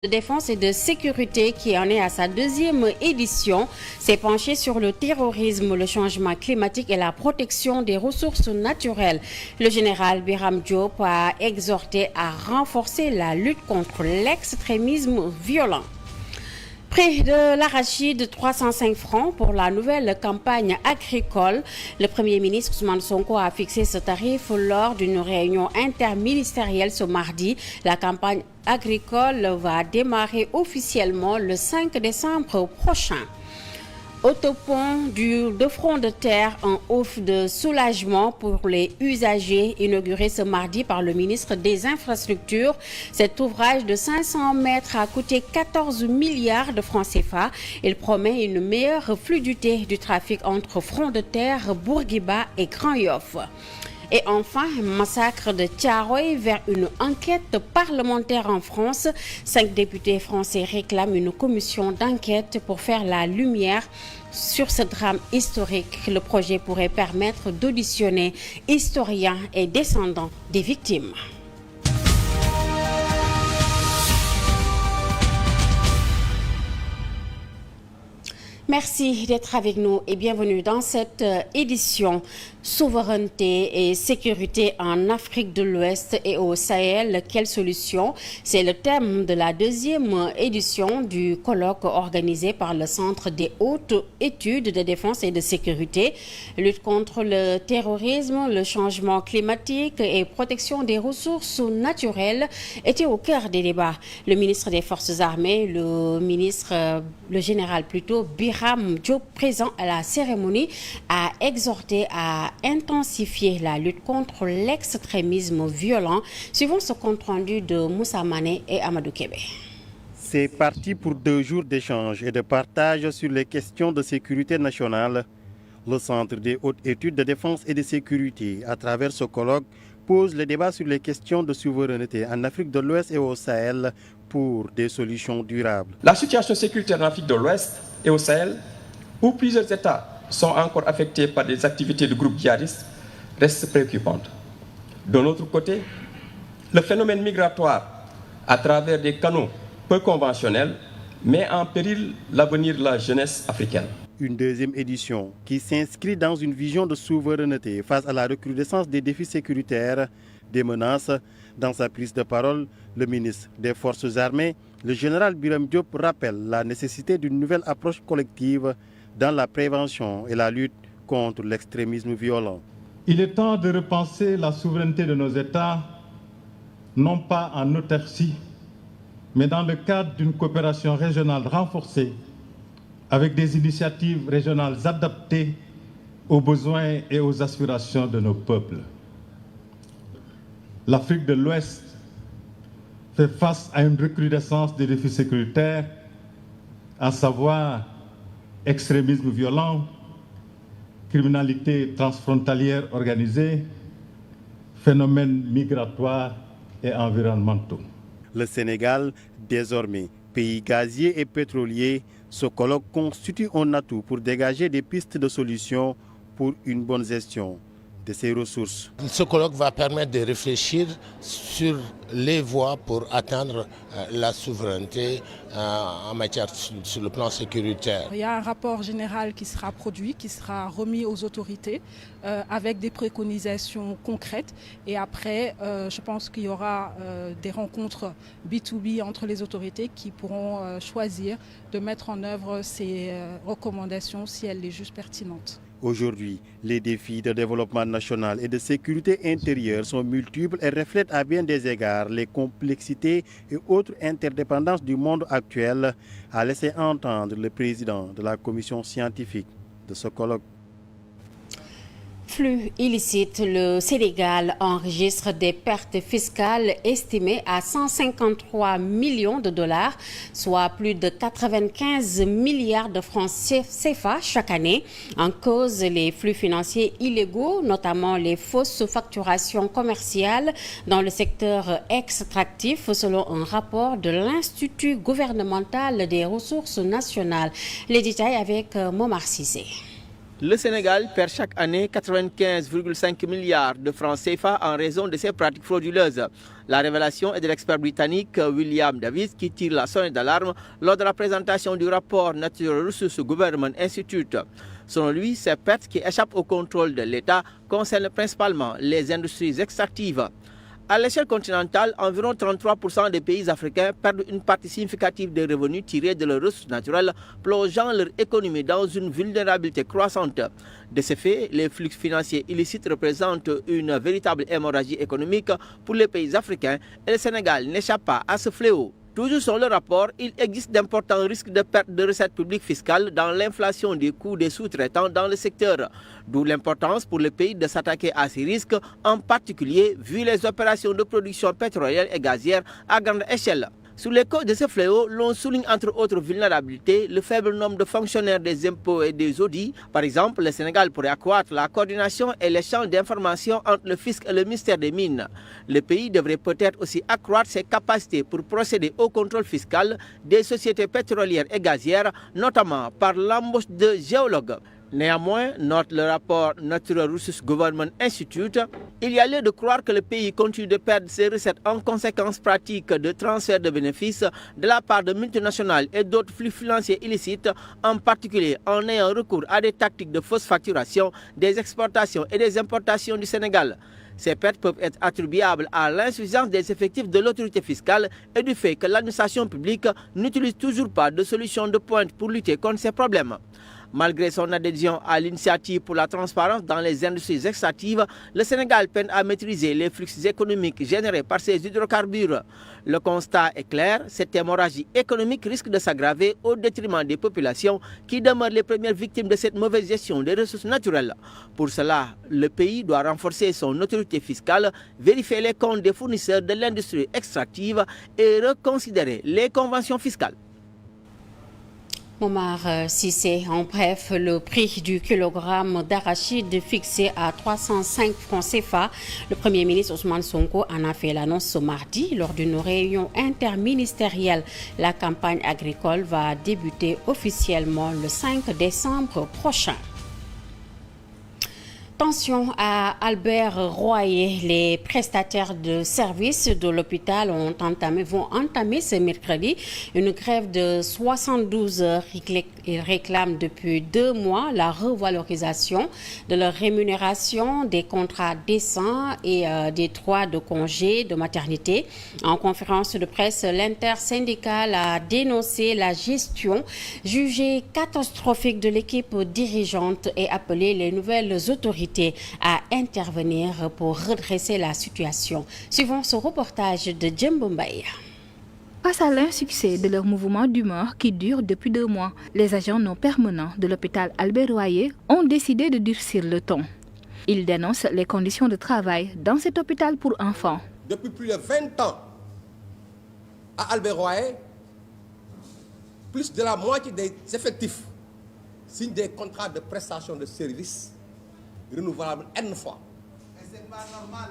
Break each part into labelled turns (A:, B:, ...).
A: de défense et de sécurité qui en est à sa deuxième édition s'est penché sur le terrorisme, le changement climatique et la protection des ressources naturelles. Le général Birame Diop a exhorté à renforcer la lutte contre l'extrémisme violent. Prix de l'arachide, 305 francs pour la nouvelle campagne agricole. Le Premier ministre Ousmane Sonko a fixé ce tarif lors d'une réunion interministérielle ce mardi. La campagne agricole va démarrer officiellement le 5 décembre prochain. Autopont de front de terre en offre de soulagement pour les usagers, inauguré ce mardi par le ministre des Infrastructures. Cet ouvrage de 500 mètres a coûté 14 milliards de francs CFA. Il promet une meilleure fluidité du trafic entre front de terre, Bourguiba et Grand Yoff. Et enfin, massacre de Thiaroye vers une enquête parlementaire en France. 5 députés français réclament une commission d'enquête pour faire la lumière sur ce drame historique. Le projet pourrait permettre d'auditionner historiens et descendants des victimes. Merci d'être avec nous et bienvenue dans cette édition. Souveraineté et sécurité en Afrique de l'Ouest et au Sahel, quelle solution? C'est le thème de la deuxième édition du colloque organisé par le Centre des hautes études de défense et de sécurité. Lutte contre le terrorisme, le changement climatique et protection des ressources naturelles étaient au cœur des débats. Le ministre des Forces armées, le général Birame Diop, présent à la cérémonie, a exhorté à intensifier la lutte contre l'extrémisme violent. Suivant ce compte rendu de Moussa Mané et Amadou Kébé.
B: C'est parti pour 2 jours d'échange et de partage sur les questions de sécurité nationale. Le Centre des hautes études de défense et de sécurité, à travers ce colloque, pose le débat sur les questions de souveraineté en Afrique de l'Ouest et au Sahel pour des solutions durables.
C: La situation sécuritaire en Afrique de l'Ouest et au Sahel, où plusieurs États sont encore affectés par des activités de groupes djihadistes, reste préoccupante. De l'autre côté, le phénomène migratoire à travers des canaux peu conventionnels met en péril l'avenir de la jeunesse africaine.
B: Une deuxième édition qui s'inscrit dans une vision de souveraineté face à la recrudescence des défis sécuritaires, des menaces. Dans sa prise de parole, le ministre des Forces armées, le général Birame Diop, rappelle la nécessité d'une nouvelle approche collective dans la prévention et la lutte contre l'extrémisme violent.
D: Il est temps de repenser la souveraineté de nos États, non pas en autarcie, mais dans le cadre d'une coopération régionale renforcée, avec des initiatives régionales adaptées aux besoins et aux aspirations de nos peuples. L'Afrique de l'Ouest fait face à une recrudescence des défis sécuritaires, à savoir extrémisme violent, criminalité transfrontalière organisée, phénomènes migratoires et environnementaux.
B: Le Sénégal, désormais pays gazier et pétrolier, ce colloque constitue un atout pour dégager des pistes de solutions pour une bonne gestion de ces ressources.
E: Ce colloque va permettre de réfléchir sur les voies pour atteindre la souveraineté en matière sur le plan sécuritaire.
F: Il y a un rapport général qui sera produit, qui sera remis aux autorités avec des préconisations concrètes. Et après, je pense qu'il y aura des rencontres B2B entre les autorités qui pourront choisir de mettre en œuvre ces recommandations si elles les jugent pertinentes.
B: Aujourd'hui, les défis de développement national et de sécurité intérieure sont multiples et reflètent à bien des égards les complexités et autres interdépendances du monde actuel, a laissé entendre le président de la commission scientifique de ce colloque.
A: Flux illicite, le Sénégal enregistre des pertes fiscales estimées à 153 millions de dollars, soit plus de 95 milliards de francs CFA chaque année. En cause, les flux financiers illégaux, notamment les fausses facturations commerciales dans le secteur extractif, selon un rapport de l'Institut gouvernemental des ressources nationales. Les détails avec Momar Cissé.
G: Le Sénégal perd chaque année 95,5 milliards de francs CFA en raison de ces pratiques frauduleuses. La révélation est de l'expert britannique William Davis qui tire la sonnette d'alarme lors de la présentation du rapport Natural Resources Government Institute. Selon lui, ces pertes qui échappent au contrôle de l'État concernent principalement les industries extractives. À l'échelle continentale, environ 33% des pays africains perdent une partie significative des revenus tirés de leurs ressources naturelles, plongeant leur économie dans une vulnérabilité croissante. De ce fait, les flux financiers illicites représentent une véritable hémorragie économique pour les pays africains et le Sénégal n'échappe pas à ce fléau. Toujours sur le rapport, il existe d'importants risques de perte de recettes publiques fiscales dans l'inflation des coûts des sous-traitants dans le secteur. D'où l'importance pour le pays de s'attaquer à ces risques, en particulier vu les opérations de production pétrolière et gazière à grande échelle. Sous les causes de ce fléau, l'on souligne entre autres vulnérabilités le faible nombre de fonctionnaires des impôts et des audits. Par exemple, le Sénégal pourrait accroître la coordination et l'échange d'informations entre le fisc et le ministère des Mines. Le pays devrait peut-être aussi accroître ses capacités pour procéder au contrôle fiscal des sociétés pétrolières et gazières, notamment par l'embauche de géologues. Néanmoins, note le rapport Natural Resources Government Institute, il y a lieu de croire que le pays continue de perdre ses recettes en conséquence pratique de transfert de bénéfices de la part de multinationales et d'autres flux financiers illicites, en particulier en ayant recours à des tactiques de fausse facturation des exportations et des importations du Sénégal. Ces pertes peuvent être attribuables à l'insuffisance des effectifs de l'autorité fiscale et du fait que l'administration publique n'utilise toujours pas de solution de pointe pour lutter contre ces problèmes. Malgré son adhésion à l'initiative pour la transparence dans les industries extractives, le Sénégal peine à maîtriser les flux économiques générés par ces hydrocarbures. Le constat est clair, cette hémorragie économique risque de s'aggraver au détriment des populations qui demeurent les premières victimes de cette mauvaise gestion des ressources naturelles. Pour cela, le pays doit renforcer son autorité fiscale, vérifier les comptes des fournisseurs de l'industrie extractive et reconsidérer les conventions fiscales.
A: Momar Cissé, en bref, le prix du kilogramme d'arachide fixé à 305 francs CFA. Le Premier ministre Ousmane Sonko en a fait l'annonce ce mardi lors d'une réunion interministérielle. La campagne agricole va débuter officiellement le 5 décembre prochain. Attention à Albert Royer, les prestataires de services de l'hôpital vont entamer ce mercredi une grève de 72 heures. Ils réclament depuis 2 mois la revalorisation de leur rémunération, des contrats décents et des droits de congé de maternité. En conférence de presse, l'intersyndicale a dénoncé la gestion jugée catastrophique de l'équipe dirigeante et appelé les nouvelles autorités à intervenir pour redresser la situation. Suivons ce reportage de Djembo Mbaye.
H: Face à l'insuccès de leur mouvement d'humeur qui dure depuis 2 mois, les agents non permanents de l'hôpital Albert Royer ont décidé de durcir le ton. Ils dénoncent les conditions de travail dans cet hôpital pour enfants.
I: Depuis plus de 20 ans, à Albert Royer, plus de la moitié des effectifs signent des contrats de prestation de services renouvelable N fois. C'est pas normal.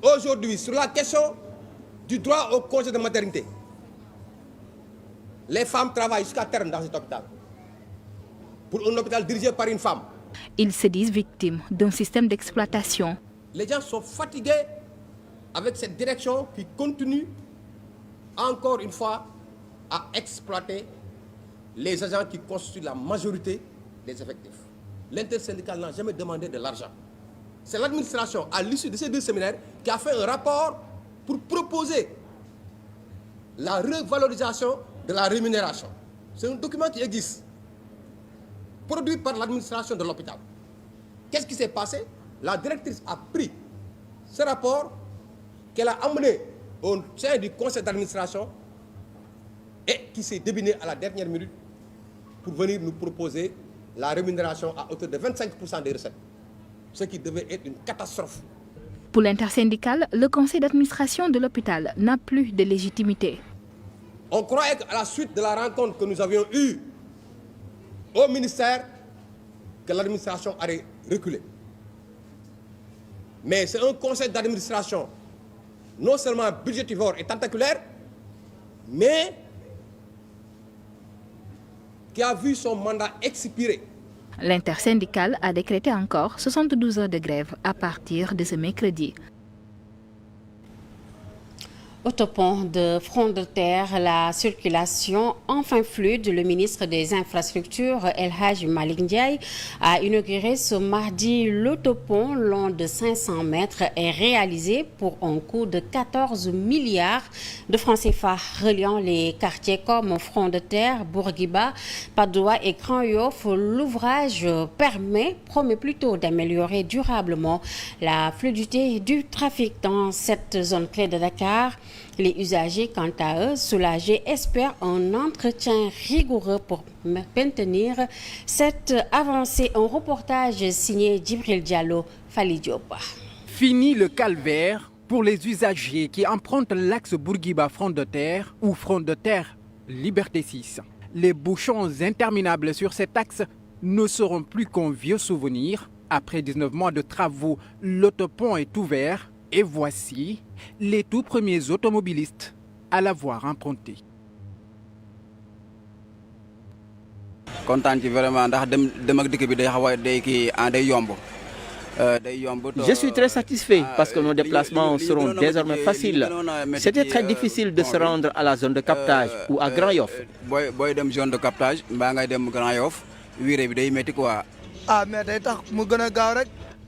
I: Aujourd'hui, sur la question du droit au congé de maternité, les femmes travaillent jusqu'à terme dans cet hôpital. Pour un hôpital dirigé par une femme.
H: Ils se disent victimes d'un système d'exploitation.
I: Les gens sont fatigués avec cette direction qui continue encore une fois à exploiter les agents qui constituent la majorité des effectifs. L'intersyndicale n'a jamais demandé de l'argent. C'est l'administration, à l'issue de ces 2 séminaires, qui a fait un rapport pour proposer la revalorisation de la rémunération. C'est un document qui existe, produit par l'administration de l'hôpital. Qu'est-ce qui s'est passé? La directrice a pris ce rapport qu'elle a amené au sein du conseil d'administration et qui s'est débiné à la dernière minute pour venir nous proposer la rémunération à hauteur de 25% des recettes, ce qui devait être une catastrophe.
H: Pour l'intersyndicale, le conseil d'administration de l'hôpital n'a plus de légitimité.
I: On croyait qu'à la suite de la rencontre que nous avions eue au ministère, que l'administration allait reculer. Mais c'est un conseil d'administration non seulement budgétivore et tentaculaire, mais qui a vu son mandat expirer
H: L'intersyndicale a décrété encore 72 heures de grève à partir de ce mercredi.
A: Autopont de front de terre, la circulation enfin fluide. Le ministre des Infrastructures, El Hadj Malick Ndiaye, a inauguré ce mardi l'autopont long de 500 mètres et réalisé pour un coût de 14 milliards de francs CFA, reliant les quartiers comme Front de Terre, Bourguiba, Padoua et Grand Yoff. L'ouvrage promet plutôt d'améliorer durablement la fluidité du trafic dans cette zone clé de Dakar. Les usagers, quant à eux, soulagés, espèrent un entretien rigoureux pour maintenir cette avancée. Un reportage signé Djibril Diallo, Fali Diop.
J: Fini le calvaire pour les usagers qui empruntent l'axe Bourguiba-Front de Terre ou Front de Terre Liberté 6. Les bouchons interminables sur cet axe ne seront plus qu'un vieux souvenir. Après 19 mois de travaux, l'autopont est ouvert. Et voici les tout premiers automobilistes à l'avoir emprunté.
G: Je suis très satisfait parce que nos déplacements seront désormais faciles. C'était très difficile de se rendre à la zone de captage ou à Grand Yoff.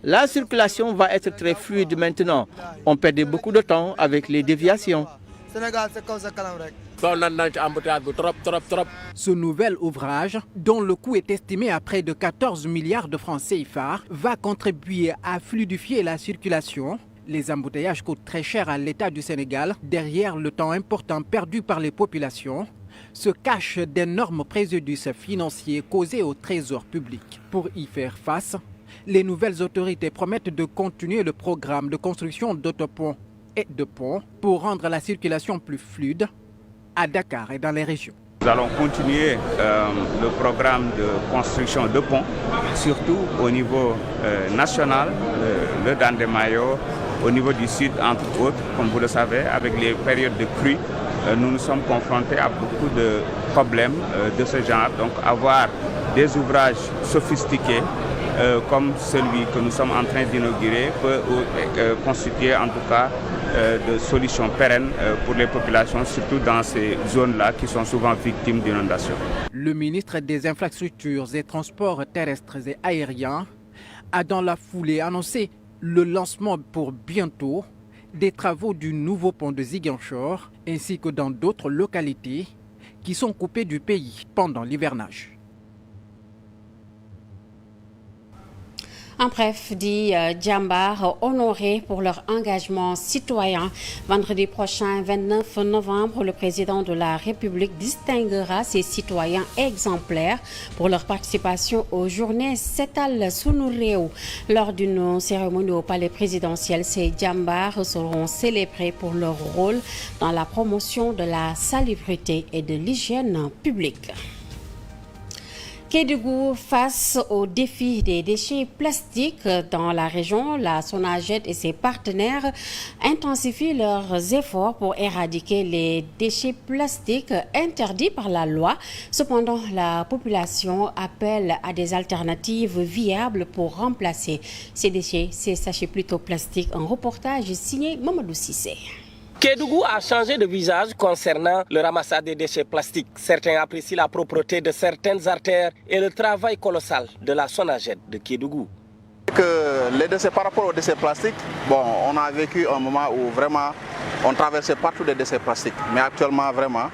G: La circulation va être très fluide maintenant. On perdait beaucoup de temps avec les déviations.
J: Ce nouvel ouvrage, dont le coût est estimé à près de 14 milliards de francs CFA, va contribuer à fluidifier la circulation. Les embouteillages coûtent très cher à l'État du Sénégal. Derrière le temps important perdu par les populations, se cachent d'énormes préjudices financiers causés au trésor public. Pour y faire face, les nouvelles autorités promettent de continuer le programme de construction d'autoponts et de ponts pour rendre la circulation plus fluide à Dakar et dans les régions.
K: Nous allons continuer le programme de construction de ponts, surtout au niveau national, le Dandemayo, au niveau du sud, entre autres, comme vous le savez, avec les périodes de crues. Nous nous sommes confrontés à beaucoup de problèmes de ce genre. Donc avoir des ouvrages sophistiqués comme celui que nous sommes en train d'inaugurer peut constituer en tout cas de solutions pérennes pour les populations, surtout dans ces zones-là qui sont souvent victimes d'inondations.
J: Le ministre des Infrastructures et Transports terrestres et aériens a dans la foulée annoncé le lancement pour bientôt des travaux du nouveau pont de Ziguinchor ainsi que dans d'autres localités qui sont coupées du pays pendant l'hivernage.
A: En bref, dit Djambar, honorés pour leur engagement citoyen. Vendredi prochain, 29 novembre, le président de la République distinguera ses citoyens exemplaires pour leur participation aux journées Setal Sunu Réew. Lors d'une cérémonie au palais présidentiel, ces Djambar seront célébrés pour leur rôle dans la promotion de la salubrité et de l'hygiène publique. Kédougou, face au défi des déchets plastiques dans la région, la SONAGED et ses partenaires intensifient leurs efforts pour éradiquer les déchets plastiques interdits par la loi. Cependant, la population appelle à des alternatives viables pour remplacer ces déchets, ces sachets plutôt plastiques. Un reportage signé Mamadou Sissé.
L: Kédougou a changé de visage concernant le ramassage des déchets plastiques. Certains apprécient la propreté de certaines artères et le travail colossal de la SONAGED de Kédougou.
M: Les déchets, par rapport aux déchets plastiques, on a vécu un moment où vraiment on traversait partout des déchets plastiques. Mais actuellement, vraiment,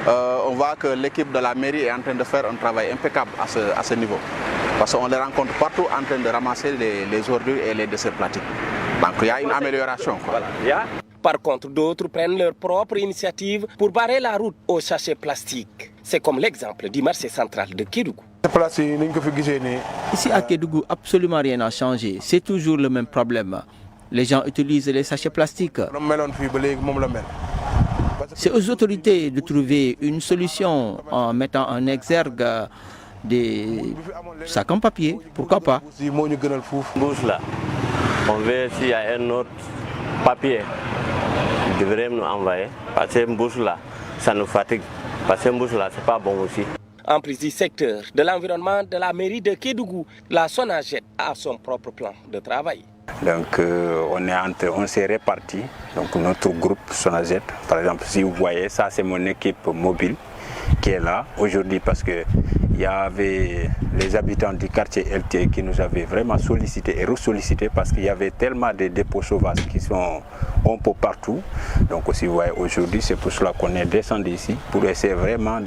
M: on voit que l'équipe de la mairie est en train de faire un travail impeccable à ce niveau. Parce qu'on les rencontre partout en train de ramasser les ordures et les déchets plastiques. Donc il y a une amélioration. Voilà.
L: Par contre, d'autres prennent leur propre initiative pour barrer la route aux sachets plastiques. C'est comme l'exemple du marché central de Kédougou.
G: Ici à Kédougou, absolument rien n'a changé. C'est toujours le même problème. Les gens utilisent les sachets plastiques. C'est aux autorités de trouver une solution en mettant en exergue des sacs en papier. Pourquoi pas?
N: Bouche là. On veut s'il y a un autre papier. Ils devraient nous envoyer. Parce que une bouche là, ça nous fatigue. Parce que une bouche là, c'est pas bon aussi.
L: En prise du secteur de l'environnement de la mairie de Kédougou, la SONAGED a son propre plan de travail.
O: Donc on s'est répartis, donc notre groupe SONAGED, par exemple, si vous voyez, ça c'est mon équipe mobile qui est là aujourd'hui parce que il y avait les habitants du quartier LT qui nous avaient vraiment sollicité et ressollicité parce qu'il y avait tellement de dépôts sauvages qui sont un peu partout. Donc aussi, vous voyez, aujourd'hui, c'est pour cela qu'on est descendu ici pour essayer vraiment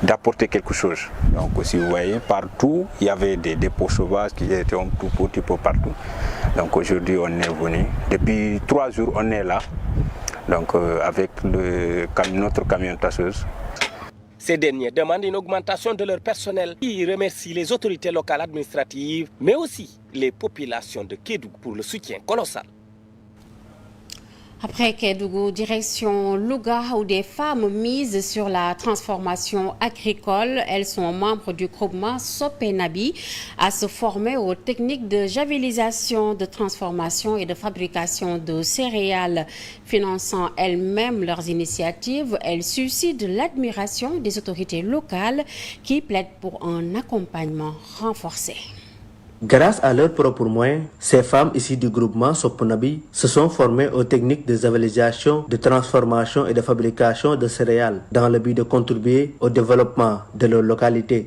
O: d'apporter quelque chose. Donc aussi, vous voyez, partout, il y avait des dépôts sauvages qui étaient un tout petit peu partout. Donc aujourd'hui, on est venu. Depuis 3 jours, on est là, donc avec notre camion tasseuse.
L: Ces derniers demandent une augmentation de leur personnel. Ils remercient les autorités locales administratives, mais aussi les populations de Kédougou pour le soutien colossal.
A: Après Kédougou, direction Louga, où des femmes misent sur la transformation agricole. Elles sont membres du groupement Sopenabi à se former aux techniques de javélisation, de transformation et de fabrication de céréales. Finançant elles-mêmes leurs initiatives, elles suscitent l'admiration des autorités locales qui plaident pour un accompagnement renforcé.
P: Grâce à leurs propres moyens, ces femmes issues du groupement Sopenabi se sont formées aux techniques de javélisation, de transformation et de fabrication de céréales dans le but de contribuer au développement de leur localité.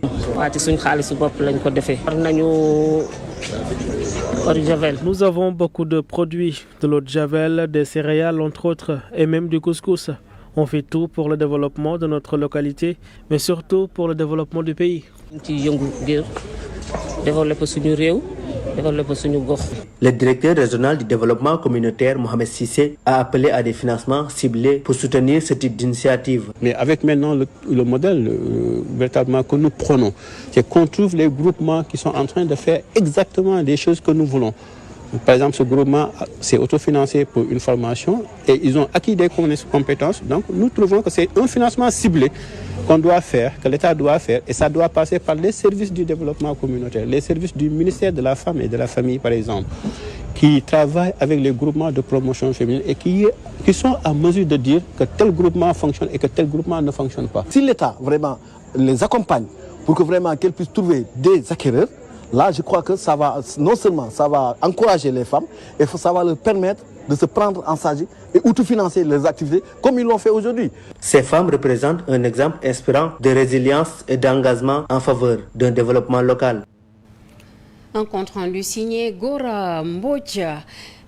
Q: Nous avons beaucoup de produits, de l'eau de javel, des céréales entre autres et même du couscous. On fait tout pour le développement de notre localité, mais surtout pour le développement du pays.
P: Le directeur régional du développement communautaire, Mohamed Sissé, a appelé à des financements ciblés pour soutenir ce type d'initiative.
R: Mais avec maintenant le modèle véritablement que nous prenons, c'est qu'on trouve les groupements qui sont en train de faire exactement des choses que nous voulons. Par exemple, ce groupement s'est autofinancé pour une formation et ils ont acquis des compétences. Donc nous trouvons que c'est un financement ciblé qu'on doit faire, que l'État doit faire, et ça doit passer par les services du développement communautaire, les services du ministère de la Femme et de la Famille, par exemple, qui travaillent avec les groupements de promotion féminine et qui sont à mesure de dire que tel groupement fonctionne et que tel groupement ne fonctionne pas.
S: Si l'État vraiment les accompagne pour que vraiment qu'elles puissent trouver des acquéreurs, là, je crois que ça va, non seulement ça va encourager les femmes, et ça va leur permettre de se prendre en charge et autofinancer les activités comme ils l'ont fait aujourd'hui.
P: Ces femmes représentent un exemple inspirant de résilience et d'engagement en faveur d'un développement local.
A: Un compte rendu signé Gora Mbodja.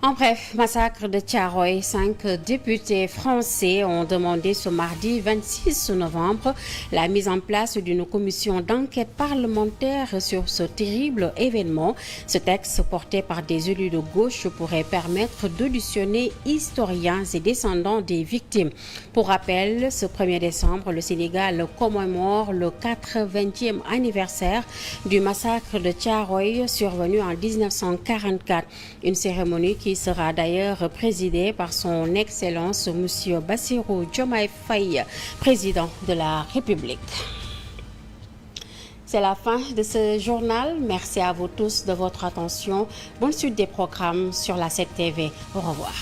A: En bref, massacre de Thiaroye, 5 députés français ont demandé ce mardi 26 novembre la mise en place d'une commission d'enquête parlementaire sur ce terrible événement. Ce texte, porté par des élus de gauche, pourrait permettre d'auditionner historiens et descendants des victimes. Pour rappel, ce 1er décembre, le Sénégal commémore le 80e anniversaire du massacre de Thiaroye survenu en 1944. Une cérémonie qui sera d'ailleurs présidée par son Excellence M. Bassirou Diomaye Faye, président de la République. C'est la fin de ce journal. Merci à vous tous de votre attention. Bonne suite des programmes sur la 7 TV. Au revoir.